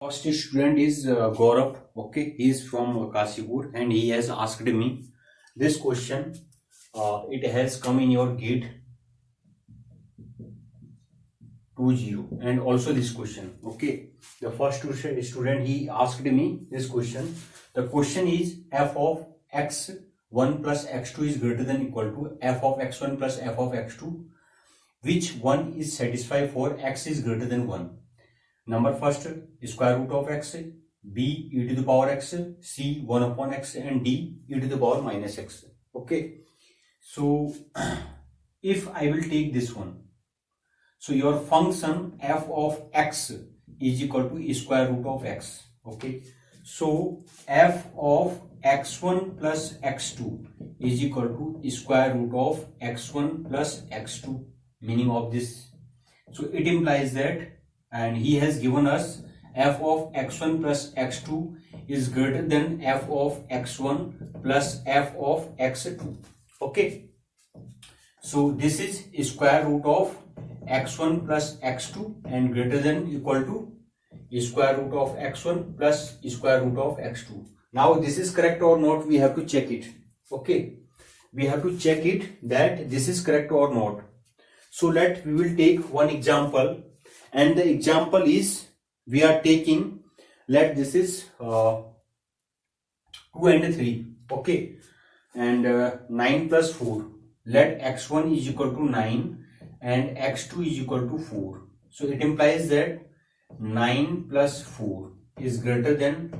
First student is Gaurav. Okay, he is from Kasipur and he has asked me this question. It has come in your gate 20 and also this question. Okay, the first student he asked me this question. The question is f of x1 plus x2 is greater than equal to f of x1 plus f of x2. Which one is satisfied for x is greater than 1? Number first, square root of x, b e to the power x, c 1 upon x, and d e to the power minus x. Okay, so if I will take this one, so your function f of x is equal to square root of x. Okay, so f of x1 plus x2 is equal to square root of x1 plus x2. Meaning of this, so it implies that, and he has given us f of x1 plus x2 is greater than f of x1 plus f of x2. Okay, so this is square root of x1 plus x2 and greater than equal to square root of x1 plus square root of x2. Now this is correct or not, we have to check it. Okay, we have to check it that this is correct or not. So we will take one example, and the example is we are taking, let this is 2 and 3. Okay, and 9 plus 4. Let x1 is equal to 9 and x2 is equal to 4. So it implies that 9 plus 4 is greater than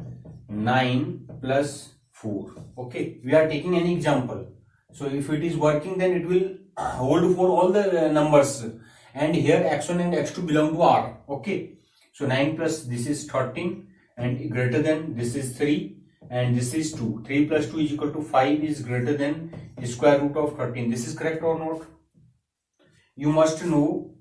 9 plus 4. Okay, we are taking an example. So if it is working, then it will hold for all the numbers, and here x1 and x2 belong to R. Okay, so 9 plus this is 13 and greater than this is 3 and this is 2. 3 plus 2 is equal to 5 is greater than square root of 13. This is correct or not? You must know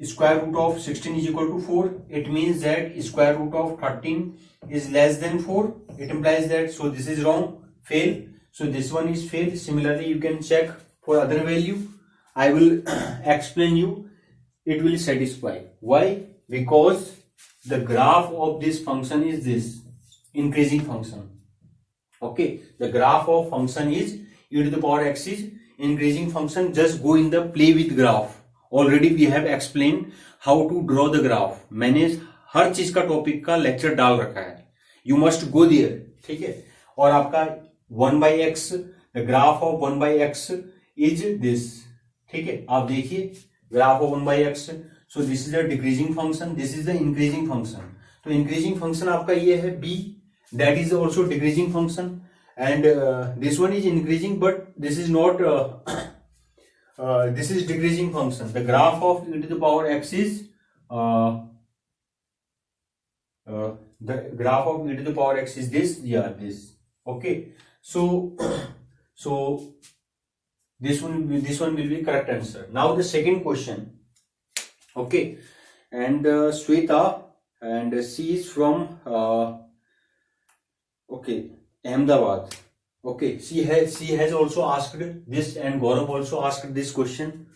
square root of 16 is equal to 4. It means that square root of 13 is less than 4. It implies that, so this is wrong, fail. So this one is fail. Similarly, you can check for other value. I will explain you. It will satisfy. Why? Because the graph of this function is this increasing function. Okay, the graph of function is e to the power x is increasing function. Just go in the play with graph. Already we have explained how to draw the graph. मैंने हर चीज का topic का lecture डाल रखा है. You must go there. ठीक है. और आपका 1 by x, the graph of 1 by x is this. ठीक है, आप देखिए graph of 1 by x. So this is the decreasing function, this is the increasing function. तो increasing function आपका ये है b, that is also decreasing function, and this one is increasing, but this is not this is decreasing function. The graph of e to the power x is the graph of e to the power x is this. Yeah, this. Okay, so this one will be correct answer. Now the second question. Okay, and Sweta, and she is from okay, Ahmedabad. Okay, she has also asked this, and Gaurav also asked this question.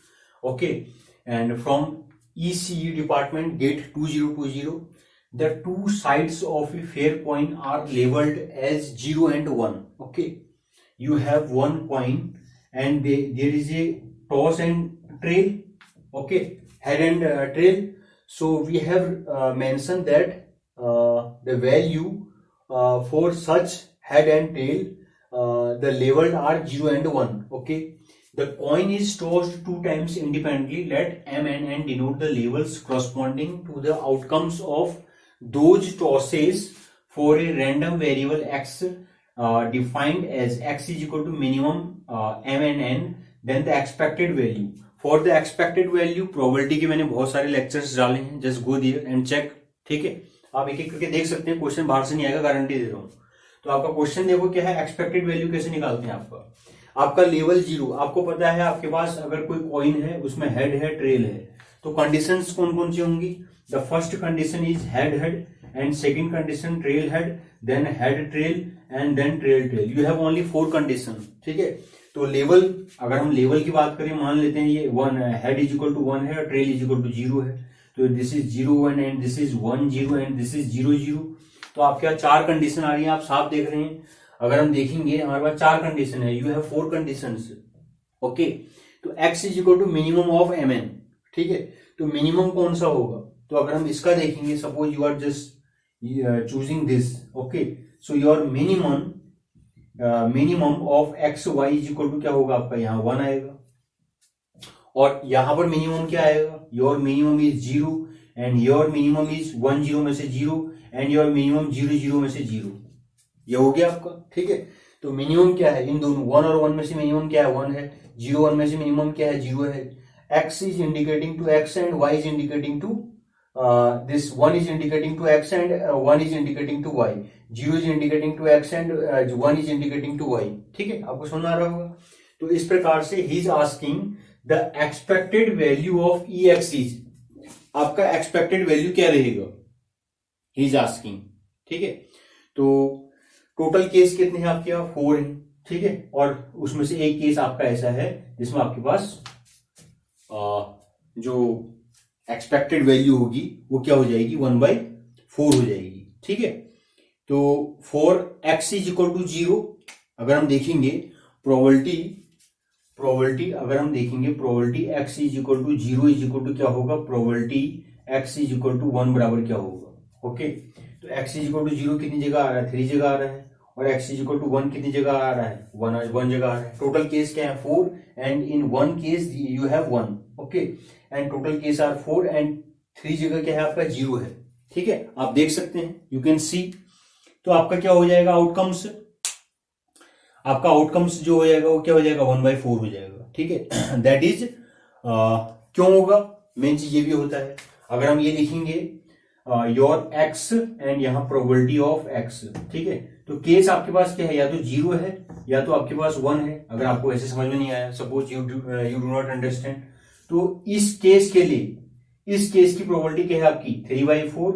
Okay, and from ECE department gate 2020, the two sides of a fair coin are labeled as 0 and 1. Okay, you have one coin and there is a toss and trail. Okay, head and tail. So we have mentioned that the value for such head and tail, the labeled are 0 and 1. Okay, the coin is tossed 2 times independently. Let m and n denote the labels corresponding to the outcomes of those tosses for a random variable x defined as x is equal to minimum m and n, then the expected value. For the expected value, probability के मैंने बहुत सारे lectures डाले हैं. Just go there and check. ठीक है, आप एक एक करके देख सकते हैं. क्वेश्चन बाहर से नहीं आएगा, गारंटी दे रहा हूँ. तो आपका क्वेश्चन देखो क्या है, एक्सपेक्टेड वैल्यू कैसे निकालते हैं. आपका लेवल 0. आपको पता है आपके पास अगर कोई कॉइन है उसमें हेड है, ट्रेल है, तो कंडीशंस कौन कौन सी होंगी. The first condition is head and second condition trail head, then head trail and then trail trail. You have only 4 condition. ठीक है, तो लेवल, अगर हम लेवल की बात करें, मान लेते हैं ये 1 हेड इज इक्वल टू 1 है और ट्रेल इज इक्वल टू 0 है. तो this is 0 1 and this is 1 0 and this is 0 0। तो आपके यहाँ 4 कंडीशन आ रही है, आप साफ देख रहे हैं। अगर हम देखेंगे हमारे पास 4 कंडीशन है, यू हैव 4 कंडीशंस। ओके, तो x is equal to minimum of mn, ठीक है। तो मिनिमम कौन सा होगा, तो अगर हम इसका देखेंगे, suppose you are just choosing this, okay, so your minimum of x y is equal to क्या होगा आपका, यहाँ 1 आएगा। और यहां पर मिनिमम क्या आएगा, your minimum is 0 and your minimum is 1 0 में से 0 एंड योर मिनिमम 0 0 में से 0। ये हो गया आपका, ठीक है। तो मिनिमम क्या है इन दोनों, 1 और 1 में से मिनिमम क्या है, 1 है। 0 1 में से मिनिमम क्या है, 0 है। x is indicating to x and y is indicating to this 1 is indicating to x and 1 is indicating to y, 0 is indicating to x and 1 is indicating to y, ठीक है। आपको समझ आ रहा होगा। तो इस प्रकार से ही is asking the expected value of E x is, आपका एक्सपेक्टेड वैल्यू क्या रहेगा, ही इज आस्किंग, ठीक है। तो टोटल केस कितने हैं आपके यहाँ, 4 हैं, ठीक है। और उसमें से एक केस आपका ऐसा है जिसमें आपके पास जो एक्सपेक्टेड वैल्यू होगी वो क्या हो जाएगी, 1/4 हो जाएगी, ठीक है। तो for x is equal to 0 अगर हम देखेंगे प्रोबेबिलिटी अगर हम देखेंगे probability x is equal to 0 is equal to क्या होगा, probability x is equal to 1 बराबर क्या होगा, ओके। तो x इज इक्वल टू 0 कितनी जगह आ रहा है, 3 जगह आ रहा है। और x इज इक्वल टू 1 कितनी जगह आ रहा है, 1 जगह आ रहा है। टोटल केस क्या है, 4 and in 1 case you have 1, okay. And total case are 4 and 3 जगह क्या है आपका 0 है, ठीक है। आप देख सकते हैं, यू कैन सी। तो आपका क्या हो जाएगा आउटकम्स, आपका आउटकम्स जो हो जाएगा वो क्या हो जाएगा, 1/4 हो जाएगा, ठीक है। दैट इज क्यों होगा, मेन चीज ये भी होता है। अगर हम ये लिखेंगे योर एक्स एंड यहाँ प्रोबेबिलिटी ऑफ एक्स, ठीक है। तो केस आपके पास क्या है, या तो 0 है या तो आपके पास 1 है। अगर आपको ऐसे समझ में नहीं आया, suppose you do not understand, तो इस केस के लिए, इस केस की प्रोबेबिलिटी क्या है आपकी 3/4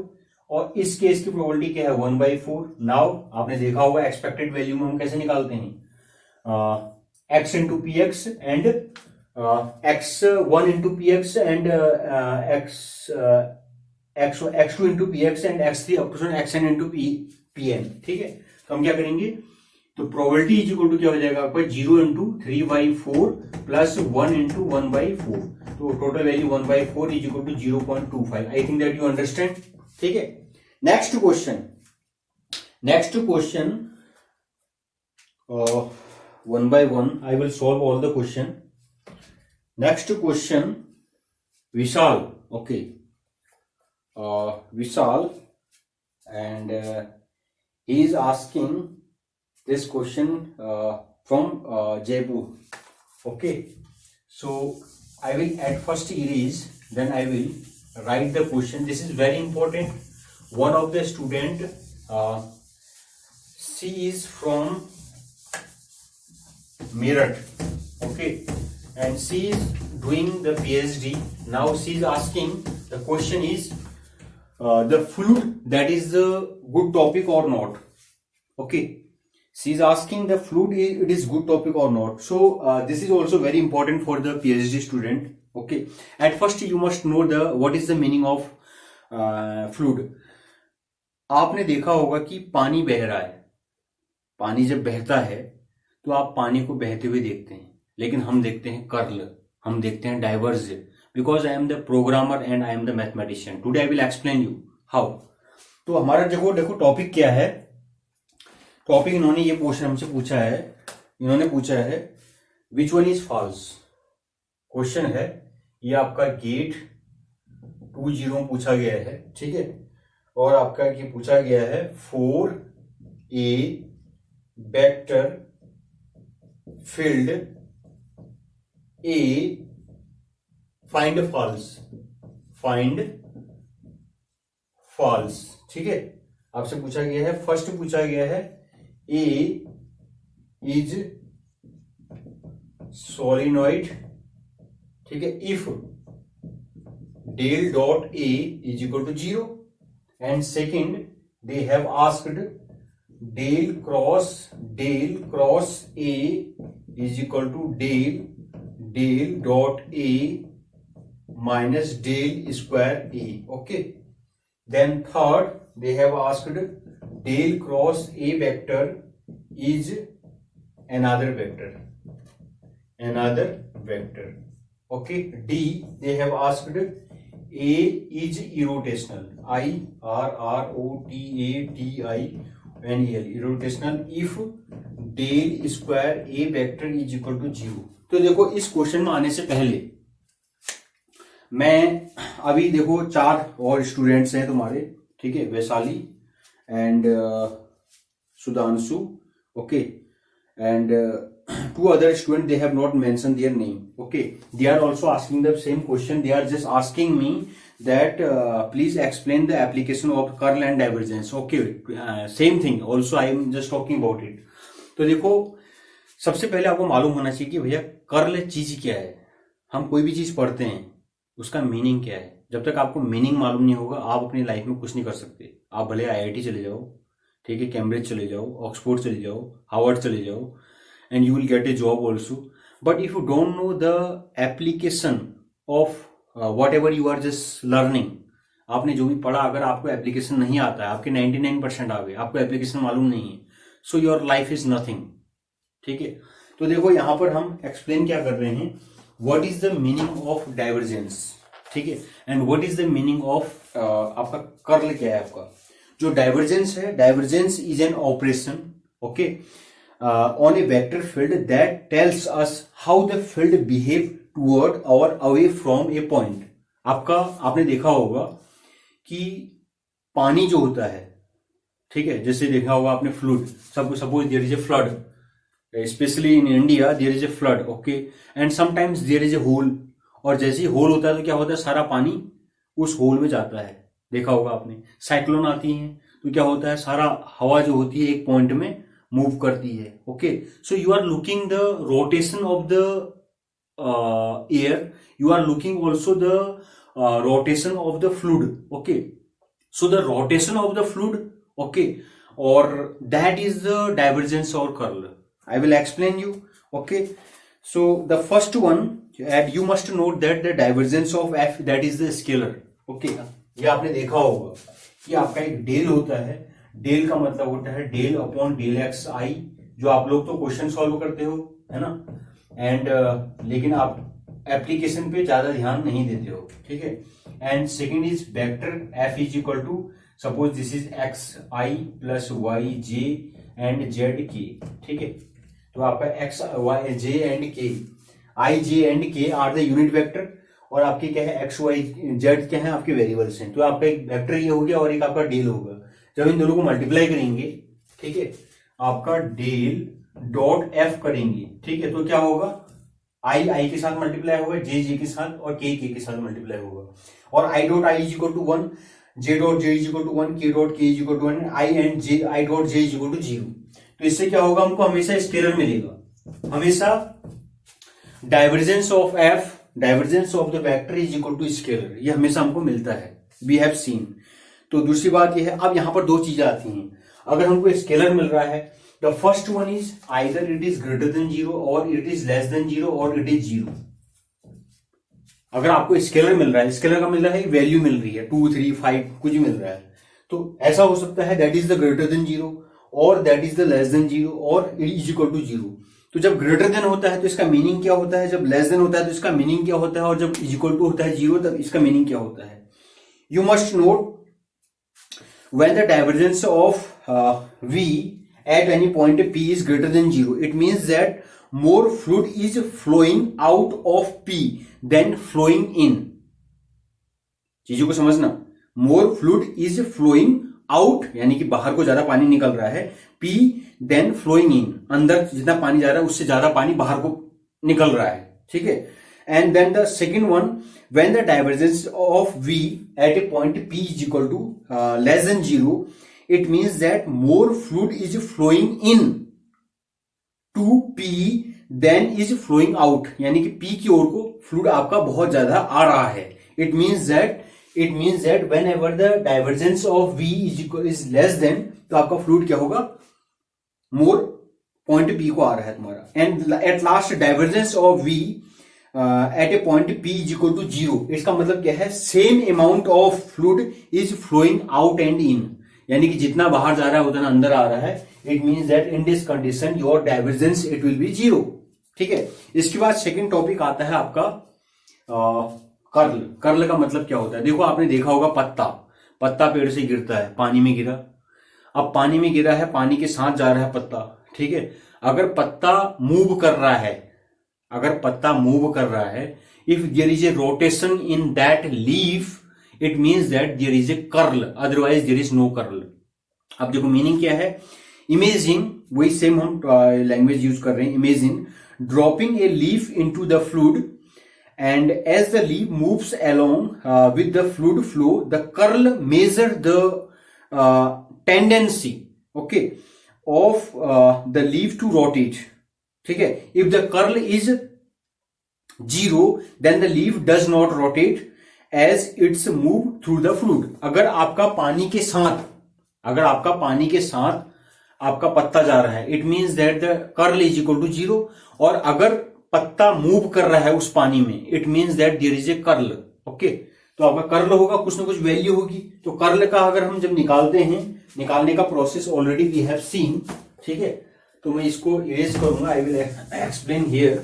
और इस केस की प्रोबेबिलिटी क्या है 1/4। नाउ आपने देखा होगा एक्सपेक्टेड वैल्यू में हम कैसे निकालते हैं, x into p x and x1 into p x and x2 into p x and x3 up to xn into p n, ठीक है। तो हम क्या करेंगे, तो प्रोबेबिलिटी इज इक्वल टू क्या हो जाएगा आपका 0 इंटू 3/4 प्लस 1 इंटू 1/4। तो total value 1/4 is equal to 0.25। I think that you understand, ठीक है। Next question 1 by 1 I will solve all the question. Next question, Vishal, okay, Vishal, and he is asking this question from Jaipur, okay. So I will at first erase, then I will write the question. This is very important. One of the student, she is from Meerut, okay, and she is doing the PhD. Now she is asking, the question is the fluid, that is the good topic or not, okay. She is asking the fluid, it is good topic or not. So this is also very important for the PhD student, okay. At first you must know the what is the meaning of fluid. आपने देखा होगा कि पानी बह रहा है, पानी जब बहता है तो आप पानी को बहते हुए देखते हैं, लेकिन हम देखते हैं कर्ल, हम देखते हैं diverge, because I am the programmer and I am the mathematician. Today I will explain you how. तो हमारा देखो टॉपिक क्या है, टॉपिक इन्होंने ये क्वेश्चन हमसे पूछा है, इन्होंने पूछा है which one is false. Question है ये आपका गेट 20 पूछा गया है, ठीक है। और आपका ये पूछा गया है 4A vector field A find false, ठीक है। आपसे पूछा गया है, फर्स्ट पूछा गया है A इज सोलिनॉइड, ठीक है, if del dot A is equal to 0, and second they have asked del cross A is equal to del dot A minus del square A. Okay. Then third, they have asked del cross A vector is another vector. Okay. D, they have asked A is irrotational. irrotational. Irrotational if del square A vector is equal to 0. तो देखो इस question में आने से पहले मैं अभी देखो 4 और स्टूडेंट्स हैं तुम्हारे, ठीक है, Vaishali and Sudhanshu, okay, and 2 other students, they have not mentioned their name. Okay, they are also asking the same question. They are just asking me that please explain the application of curl and divergence. Okay, same thing. Also, I am just talking about it. तो देखो सबसे पहले आपको मालूम होना चाहिए कि भैया कर्ल चीज क्या है. हम कोई भी चीज पढ़ते हैं उसका मीनिंग क्या है. जब तक आपको मीनिंग मालूम नहीं होगा आप अपनी लाइफ में कुछ नहीं कर सकते. आप भले IIT चले जाओ, ठीक है, कैम्ब्रिज चले जाओ, ऑक्सफोर्ड चले जाओ, हार्वर्ड चले जाओ, and you will get a job also, but if you don't know the application of whatever you are just learning, आपने जो भी पढ़ा अगर आपको एप्लीकेशन नहीं आता है, आपके 99% आ गए, आपको एप्लीकेशन मालूम नहीं है, so your life is nothing. ठीक है, तो देखो यहां पर हम एक्सप्लेन क्या कर रहे हैं, what is the meaning of divergence, ठीक है, and what is the meaning of आपका कर्ल क्या है. आपका जो डाइवर्जेंस है, divergence is an operation, okay, on a vector field that tells us how the field behave toward or away from a point. आपने देखा होगा कि पानी जो होता है, ठीक है, जैसे देखा होगा आपने fluid, suppose there is a flood, specially in India there is a flood, okay, and sometimes there is a hole, और जैसे ही होल होता है तो क्या होता है, सारा पानी उस होल में जाता है. देखा होगा आपने, साइक्लोन आती है तो क्या होता है, सारा हवा जो होती है एक पॉइंट में मूव करती है. Okay, so you are looking the rotation of the air, you are looking also the rotation of the fluid. Okay, so the rotation of the fluid, okay, और दैट इज द डाइवर्जेंस और curl. I will explain you. Okay, so the first one, and you must note that the divergence of F that is the scalar. Okay, ये आपने देखा होगा कि आपका एक del होता है. डेल का मतलब होता है डेल अपॉन डेल एक्स आई, जो आप लोग तो क्वेश्चन सॉल्व करते हो, है ना, एंड लेकिन आप एप्लीकेशन पे ज्यादा ध्यान नहीं देते हो, ठीक है. And second is vector F is equal to, suppose this is X I plus Y J and Z K, ठीक है. तो आपका एक्स वाई जे एंड के, आई जे एंड के आर द यूनिट वेक्टर, और आपके क्या है, एक्स वाई जेड क्या है, आपके वेरिएबल्स हैं. तो आपका एक वेक्टर ये हो गया और एक आपका डेल होगा. जब इन दोनों को मल्टीप्लाई करेंगे, ठीक है, आपका डेल डॉट एफ करेंगे, ठीक है, तो क्या होगा, आई के साथ मल्टीप्लाई होगा, जे के साथ, और के के साथ मल्टीप्लाई होगा, और I dot I is equal to 1, J dot J is equal to 1, K dot K is equal to 1, I dot J is equal to 0. तो इससे क्या होगा, हमको हमेशा स्केलर मिलेगा, हमेशा divergence of F, divergence of the vector is equal to scalar, ये हमेशा हमको मिलता है. We have seen. तो दूसरी बात यह है, अब यहां पर 2 चीजें आती हैं. अगर हमको स्केलर मिल रहा है, the first one is either it is greater than 0 और इट इज लेस देन 0 और इट इज 0. अगर आपको स्केलर मिल रहा है, स्केलर का मिल रहा है, वैल्यू मिल रही है 2, 3, 5 कुछ मिल रहा है, तो ऐसा हो सकता है that is the greater than 0 और that is the less than 0 और इट इज इक्वल टू 0. तो जब ग्रेटर देन होता है तो इसका मीनिंग क्या होता है, जब लेस देन होता है तो इसका मीनिंग क्या होता है, और जब इज इक्वल टू होता है 0 तब इसका मीनिंग क्या होता है. You must note when the divergence of V at any point P is greater than 0, it means that more fluid is flowing out of P than flowing in. चीजों को समझना, more fluid is flowing out यानी कि बाहर को ज्यादा पानी निकल रहा है, P than flowing in, अंदर जितना पानी जा रहा है उससे ज्यादा पानी बाहर को निकल रहा है, ठीक है. And then the second one, when the divergence of V at a point P is equal to less than 0, it means that more fluid is flowing in to P than is flowing out. यानी कि P की ओर को fluid आपका बहुत ज्यादा आ रहा है. It means that whenever the divergence of V is less than, तो आपका फ्लूइड क्या होगा, मोर पॉइंट P को आ रहा है तुम्हारा. And at last divergence of V at a point P is equal to 0। इसका मतलब क्या है, same amount of fluid is flowing out and in, यानी कि जितना बाहर जा रहा है उतना अंदर आ रहा है। It means that in this condition your divergence it will be 0। ठीक है, इसके बाद सेकेंड टॉपिक आता है आपका कर्ल। कर्ल का मतलब क्या होता है, देखो आपने देखा होगा पत्ता पेड़ से गिरता है, पानी में गिरा। अब पानी में गिरा है, पानी के साथ जा रहा है पत्ता, ठीक है। अगर पत्ता मूव कर रहा है, if there is a rotation in that leaf, it means that there is a curl, otherwise there is no curl. अब देखो मीनिंग क्या है, इमेजिन, वही सेम हम लैंग्वेज यूज कर रहे हैं। Imagine dropping a leaf into the fluid and as the leaf moves along with the fluid flow, the curl measure the tendency, okay, of the leaf to rotate. ठीक है, if the curl is 0 then the leaf does not rotate as it's move through the fluid. अगर आपका पानी के साथ आपका पत्ता जा रहा है, it means that the curl is equal to 0। और अगर पत्ता मूव कर रहा है उस पानी में, it means that there is a curl. Okay, तो आपका कर्ल होगा, कुछ ना कुछ वैल्यू होगी। तो कर्ल का अगर हम जब निकालते हैं, निकालने का process already we have seen. ठीक है, तो मैं इसको इरेज करूंगा, आई विल एक्सप्लेन हियर।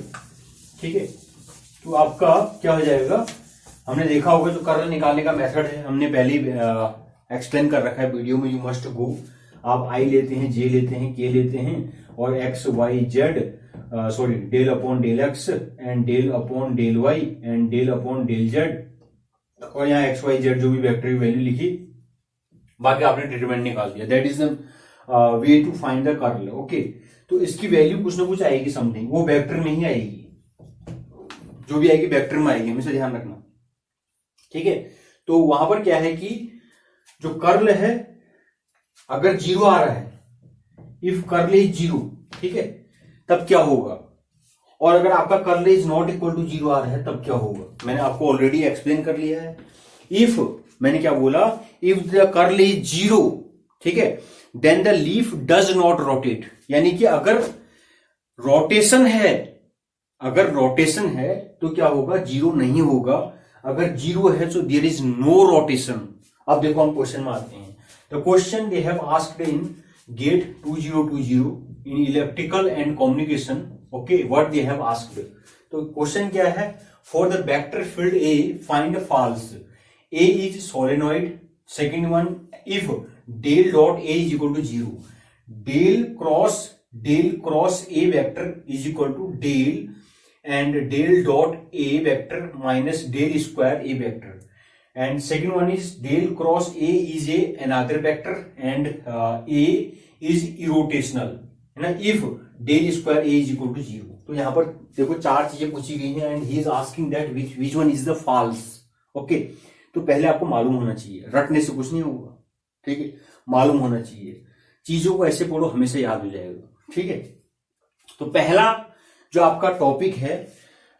ठीक है, तो आपका क्या हो जाएगा, हमने देखा होगा जो कर्ल निकालने का मेथड है, हमने पहले एक्सप्लेन कर रखा है वीडियो में। यू मस्ट गो, आप आई लेते हैं, जे लेते हैं, के लेते हैं और X Y Z, sorry del upon del X and del upon del Y and del upon del Z, और यहाँ एक्स वाई जेड जो भी वेक्टर की वैल्यू लिखी, बाकी आपने डिटरमिनेंट निकाल दिया। That is the way to find the curl. Okay, तो इसकी वैल्यू कुछ ना कुछ आएगी, समथिंग, वो वेक्टर में ही आएगी, जो भी आएगी वेक्टर में आएगी, हमेशा ध्यान रखना। ठीक है, तो वहां पर क्या है कि जो कर्ल है, अगर 0 आ रहा है, इफ कर्ल इज 0, ठीक है, तब क्या होगा। और अगर आपका curl is not equal to 0 आ रहा है, तब क्या होगा, मैंने आपको ऑलरेडी एक्सप्लेन कर लिया है। इफ, मैंने क्या बोला, इफ द कर्ल इज 0, ठीक है, then the leaf does not rotate, यानी कि अगर रोटेशन है तो क्या होगा, 0 नहीं होगा। अगर 0 है तो देयर इज नो रोटेशन। अब देखो हम क्वेश्चन में आते हैं। The question they have asked in GATE 2020 in electrical and communication, okay, what they have asked। तो क्वेश्चन क्या है, for the vector field A find false, A is solenoid, second one, if del dot A is equal to 0, del cross A vector is equal to del and del dot A vector minus del square A vector, and second one is del cross A is another vector and A is irrotational, है ना, if del square A is equal to 0। तो यहां पर देखो 4 चीजें पूछी गई हैं and he is asking that which one is the false. Okay, तो पहले आपको मालूम होना चाहिए, रटने से कुछ नहीं होगा। ठीक है, मालूम होना चाहिए, चीजों को ऐसे पढ़ो हमेशा याद हो जाएगा। ठीक है, तो पहला जो आपका टॉपिक है,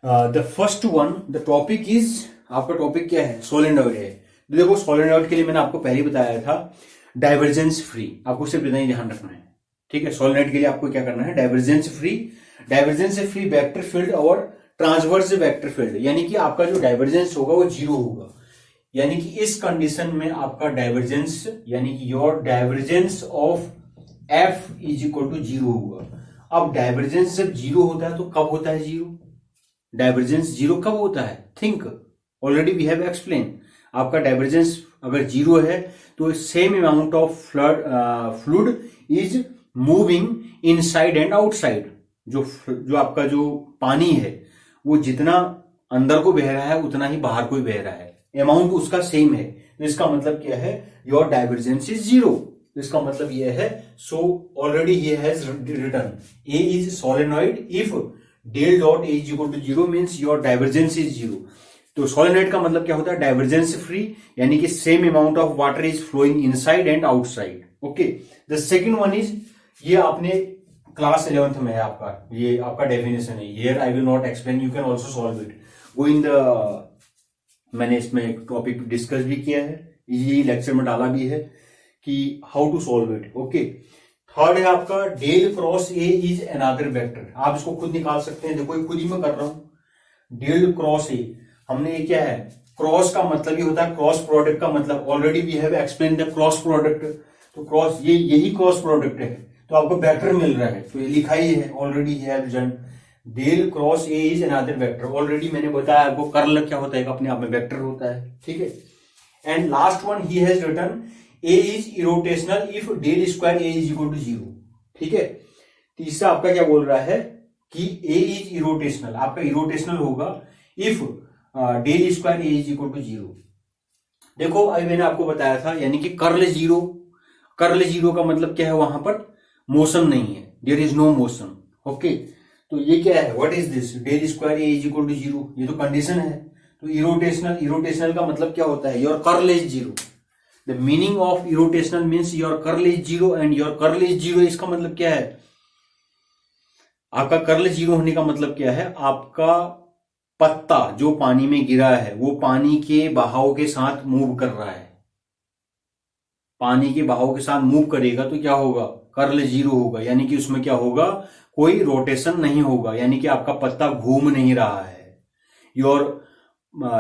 the first one, the topic is, आपका टॉपिक क्या है, सोलेनॉइड है। देखो सोलेनॉइड के लिए मैंने आपको पहले बताया था डाइवर्जेंस फ्री, आपको सिर्फ इतना ही ध्यान रखना है। ठीक है, सोलेनॉइड के लिए आपको क्या करना है, डाइवर्जेंस फ्री वेक्टर फील्ड और ट्रांसवर्स वेक्टर फील्ड, यानी कि आपका जो डाइवर्जेंस होगा वो 0 होगा। यानी कि इस कंडीशन में आपका डाइवर्जेंस, यानी कि your divergence of F is equal to 0 होगा। अब डाइवर्जेंस जब 0 होता है तो कब होता है 0, डाइवर्जेंस 0 कब होता है, think, already we have explain. आपका डाइवर्जेंस अगर 0 है तो same amount of fluid is moving inside and outside. जो आपका जो पानी है वो जितना अंदर को बह रहा है उतना ही बाहर को भी बह रहा है, अमाउंट उसका सेम है। तो इसका मतलब क्या है, योर डाइवर्जेंस इज 0। तो इसका मतलब यह है, so already he has written A is solenoid if del dot A is equal to 0 means your divergence is 0। तो सोलेनॉइड का मतलब क्या होता है, डाइवर्जेंस फ्री, यानी कि same amount of water is flowing inside and outside. Okay, the second one is, ये आपने क्लास 11th में है आपका, ये आपका डेफिनेशन है। Here I will not explain, you can also solve it, go in the, मैंने इसमें एक टॉपिक डिस्कस भी किया है, ये लेक्चर में डाला भी है कि how to solve it. Okay, third है आपका del cross A is another vector, आप इसको खुद निकाल सकते हैं। देखो खुद ही मैं कर रहा हूं, डेल क्रॉस ए, हमने ये क्या है, क्रॉस का मतलब ये होता है क्रॉस प्रोडक्ट का मतलब, already we have explain the cross product, तो क्रॉस ये यही क्रॉस प्रोडक्ट है, तो आपको वेक्टर मिल रहा है, तो ये लिखा ही है ऑलरेडी है result, del cross A is another vector, already मैंने बताया आपको कर्ल क्या होता है, अपने आप में वेक्टर होता है, ठीक है। And last one he has written A is irrotational if del square A is equal to 0, ठीक है। तीसरा आपका क्या बोल रहा है कि ए इज इरोटेशनल, आपका इरोटेशनल होगा if del square A is equal to 0। देखो अभी मैंने आपको बताया था, यानी कि कर्ल जीरो का मतलब क्या है, वहां पर मोशन नहीं है, there is no motion, okay. तो ये क्या है, what is this, del square A is equal to 0, ये तो कंडीशन है। तो इरोटेशनल का मतलब क्या होता है, your curl is 0, the meaning of irrotational means your curl is 0 and your curl is 0, इसका मतलब क्या है, आपका कर्ल 0 होने का मतलब क्या है, आपका पत्ता जो पानी में गिरा है वो पानी के बहाव के साथ मूव कर रहा है, पानी के बहाव के साथ मूव करेगा तो क्या होगा, कर्ल 0 होगा, यानी कि उसमें क्या होगा, कोई रोटेशन नहीं होगा, यानी कि आपका पत्ता घूम नहीं रहा है, your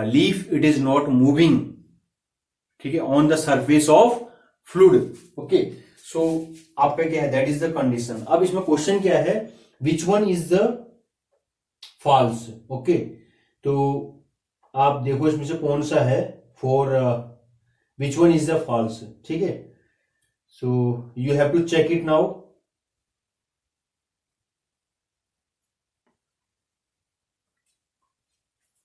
leaf it is not moving, ठीक है, on the surface of fluid, okay. So आपका क्या है, दैट इज द कंडीशन। अब इसमें क्वेश्चन क्या है, which one is the false, okay. तो आप देखो इसमें से कौन सा है, for which one is the false, ठीक है। So you have to check it now.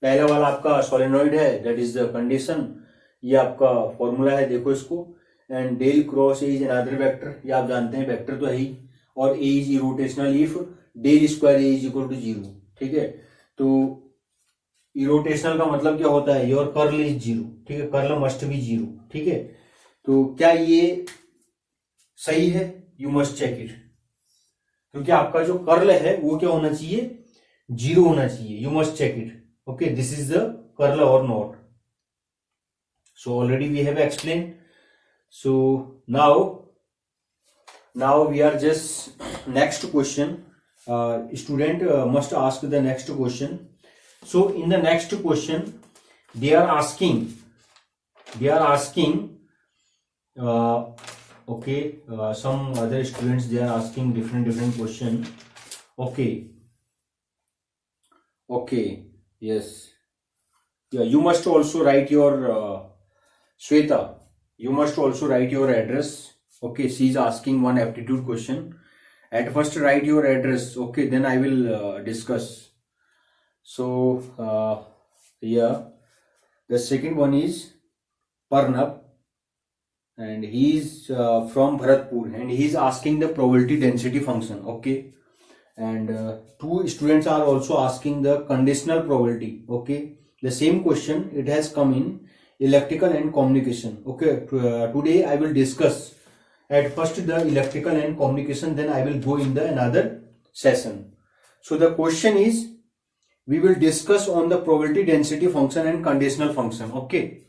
पहला वाला आपका सोलेनोइड है, दैट इज द कंडीशन, ये आपका फॉर्मूला है, देखो इसको, and del cross A is another vector, ये आप जानते हैं वेक्टर तो है ही, और A is irrotational if del square A is equal to 0, ठीक है। तो इरोटेशनल का मतलब क्या होता है, योर कर्ल इज 0, ठीक है, कर्ल मस्ट बी 0, ठीक है। तो क्या ये सही है, यू मस्ट चेक इट, क्योंकि आपका जो कर्ल है वो क्या होना चाहिए, 0 होना चाहिए, you must check it, okay, this is the curl or not. So already we have explained. So now we are just next question, student must ask the next question. So in the next question they are asking okay, some other students they are asking different question, okay, yes, yeah, you must also write your Shweta, you must also write your address, okay. She is asking one aptitude question. At first write your address, okay, then I will discuss. So yeah, the second one is Parnab, and he is from Bharatpur, and he is asking the probability density function, okay. And two students are also asking the conditional probability, okay. The same question, it has come in electrical and communication, okay. Today I will discuss at first the electrical and communication, then I will go in the another session. So the question is, we will discuss on the probability density function and conditional function, okay.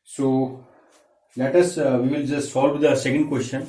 So let us we will just solve the second question.